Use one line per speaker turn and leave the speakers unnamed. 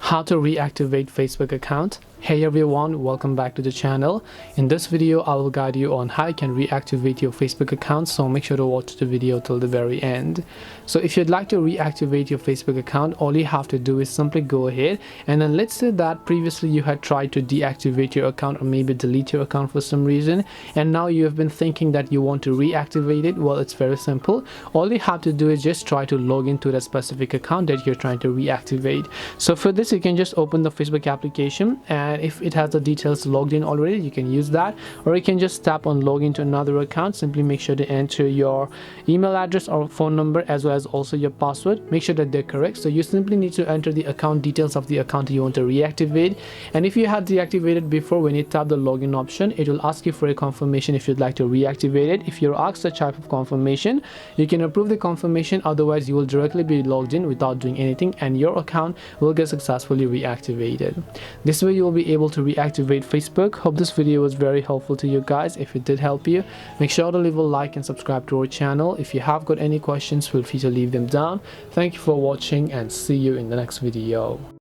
How to reactivate Facebook account. Hey everyone, welcome back to the channel. In this video I will guide you on how you can reactivate your Facebook account, so make sure to watch the video till the very end. So if you'd like to reactivate your Facebook account, all you have to do is simply go ahead and then let's say that previously you had tried to deactivate your account or maybe delete your account for some reason, and now you have been thinking that you want to reactivate it. Well, it's very simple. All you have to do is just try to log into that specific account that you're trying to reactivate. So for this you can just open the Facebook application, and if it has the details logged in already, you can use that, or you can just tap on login to another account. Simply make sure to enter your email address or phone number as well as also your password. Make sure that they're correct. So you simply need to enter the account details of the account you want to reactivate, and if you had deactivated before, when you tap the login option, it will ask you for a confirmation if you'd like to reactivate it. If you're asked a type of confirmation, you can approve the confirmation, otherwise you will directly be logged in without doing anything and your account will get successfully reactivated. This way you will be able to reactivate Facebook. Hope this video was very helpful to you guys. If it did help you, make sure to leave a like and subscribe to our channel. If you have got any questions, feel free to leave them down. Thank you for watching and see you in the next video.